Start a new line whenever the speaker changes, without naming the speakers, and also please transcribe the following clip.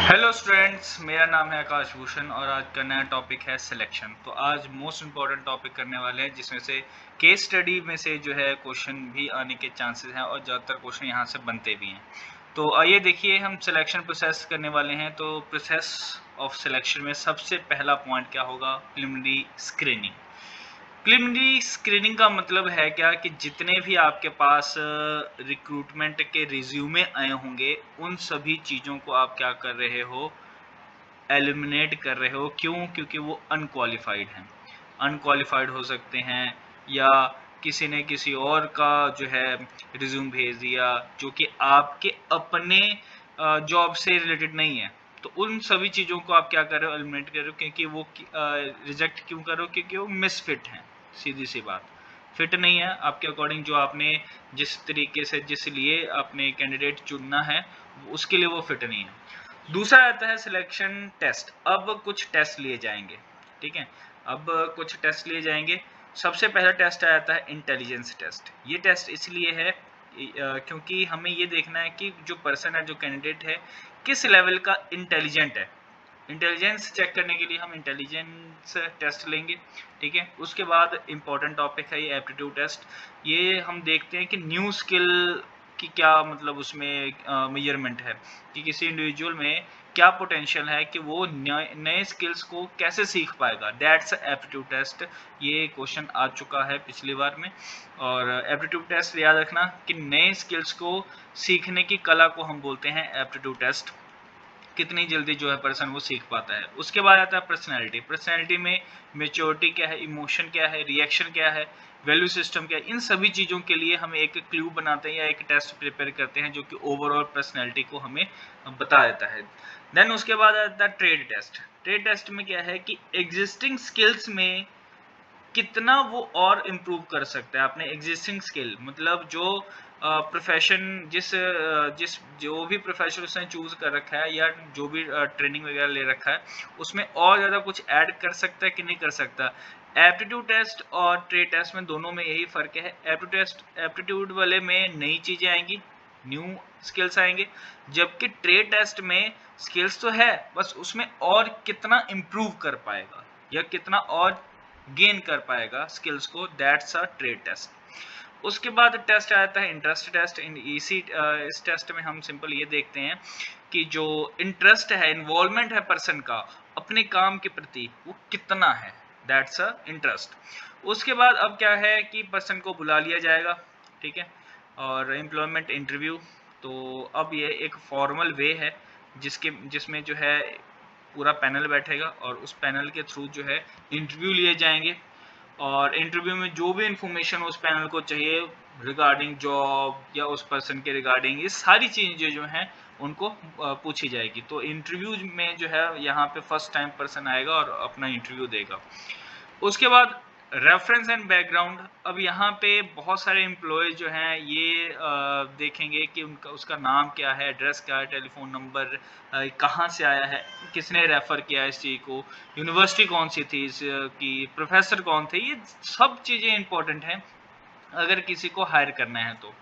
Hello students, मेरा नाम है आकाश भूषण और आज का नया टॉपिक है सिलेक्शन। तो आज मोस्ट इम्पॉर्टेंट टॉपिक करने वाले हैं जिसमें से केस स्टडी में से जो है क्वेश्चन भी आने के चांसेस हैं और ज़्यादातर क्वेश्चन यहाँ से बनते भी हैं। तो आइए देखिए, हम सिलेक्शन प्रोसेस करने वाले हैं। तो प्रोसेस ऑफ सिलेक्शन में सबसे पहला पॉइंट क्या होगा? Preliminary screening. प्रिलिमिनरी स्क्रीनिंग का मतलब है क्या कि जितने भी आपके पास रिक्रूटमेंट के रिज्यूमे आए होंगे उन सभी चीज़ों को आप क्या कर रहे हो? एलिमिनेट कर रहे हो। क्यों? क्योंकि वो अनक्वालिफाइड हैं। अनक्वालिफाइड हो सकते हैं या किसी ने किसी और का जो है रिज्यूम भेज दिया जो कि आपके अपने जॉब से रिलेटेड नहीं है। तो उन सभी चीज़ों को आप क्या कर रहे हो? एलिमिनेट कर रहे हो। क्योंकि वो रिजेक्ट क्यों कर रहे हो? क्योंकि वो मिसफिट हैं। सीधी सी बात, फिट नहीं है आपके अकॉर्डिंग। जो आपने जिस तरीके से जिस लिए आपने कैंडिडेट चुनना है उसके लिए वो फिट नहीं है। दूसरा आता है सिलेक्शन टेस्ट। अब कुछ टेस्ट लिए जाएंगे, ठीक है। अब कुछ टेस्ट लिए जाएंगे। सबसे पहला टेस्ट आता है इंटेलिजेंस टेस्ट। ये टेस्ट इसलिए है क्योंकि हमें ये देखना है कि जो पर्सन है, जो कैंडिडेट है, किस लेवल का इंटेलिजेंट है। इंटेलिजेंस चेक करने के लिए हम इंटेलिजेंस टेस्ट लेंगे, ठीक है। उसके बाद इंपॉर्टेंट टॉपिक है ये एप्टीट्यूड टेस्ट। ये हम देखते हैं कि न्यू स्किल की क्या मतलब उसमें मेजरमेंट है कि किसी इंडिविजुअल में क्या पोटेंशियल है कि वो नए स्किल्स को कैसे सीख पाएगा। That's aptitude test. ये क्वेश्चन आ चुका है पिछली बार में। और एप्टीट्यूड टेस्ट याद रखना कि नए स्किल्स को सीखने की कला को हम बोलते हैं एप्टीट्यूड टेस्ट। कितनी जल्दी जो है पर्सन वो सीख पाता है। उसके बाद आता है पर्सनैलिटी। पर्सनैलिटी में मेच्योरिटी क्या है, इमोशन क्या है, रिएक्शन क्या है, वैल्यू सिस्टम क्या है। इन सभी चीज़ों के लिए हम एक क्लू बनाते हैं या एक टेस्ट प्रिपेयर करते हैं जो कि ओवरऑल पर्सनैलिटी को हमें बता देता है। देन उसके बाद आता है ट्रेड टेस्ट। ट्रेड टेस्ट में क्या है कि एग्जिस्टिंग स्किल्स में कितना वो और इम्प्रूव कर सकता है अपने एग्जिस्टिंग स्किल। मतलब जो प्रोफेशन जिस जो भी प्रोफेशन उसने चूज कर रखा है या जो भी ट्रेनिंग वगैरह ले रखा है उसमें और ज़्यादा कुछ ऐड कर सकता है कि नहीं कर सकता। एप्टीट्यूड टेस्ट और ट्रेड टेस्ट में दोनों में यही फ़र्क है। एप्टीट्यूड वाले में नई चीज़ें आएंगी, न्यू स्किल्स आएंगे, जबकि ट्रेड टेस्ट में स्किल्स तो है, बस उसमें और कितना इम्प्रूव कर पाएगा या कितना और गेन कर पाएगा स्किल्स को। That's a trade test. उसके बाद टेस्ट आता है इंटरेस्ट टेस्ट। इस टेस्ट में हम सिंपल ये देखते हैं कि जो इंटरेस्ट है, इन्वॉल्वमेंट है पर्सन का अपने काम के प्रति, वो कितना है। That's a interest. उसके बाद अब क्या है कि पर्सन को बुला लिया जाएगा, ठीक है। और एम्प्लॉयमेंट इंटरव्यू। तो अब ये एक फॉर्मल वे है जिसमें जो है पूरा पैनल बैठेगा और उस पैनल के थ्रू जो है इंटरव्यू लिए जाएंगे। और इंटरव्यू में जो भी इंफॉर्मेशन उस पैनल को चाहिए रिगार्डिंग जॉब या उस पर्सन के रिगार्डिंग, ये सारी चीज़ें जो हैं उनको पूछी जाएगी। तो इंटरव्यू में जो है यहाँ पे फर्स्ट टाइम पर्सन आएगा और अपना इंटरव्यू देगा। उसके बाद रेफरेंस एंड बैकग्राउंड। अब यहाँ पे बहुत सारे एम्प्लॉयज जो हैं ये देखेंगे कि उनका उसका नाम क्या है, एड्रेस क्या है, टेलीफोन नंबर, कहाँ से आया है, किसने रेफ़र किया इस चीज़ को, यूनिवर्सिटी कौन सी थी इसकी, प्रोफेसर कौन थे। ये सब चीज़ें इंपॉर्टेंट हैं अगर किसी को हायर करना है तो।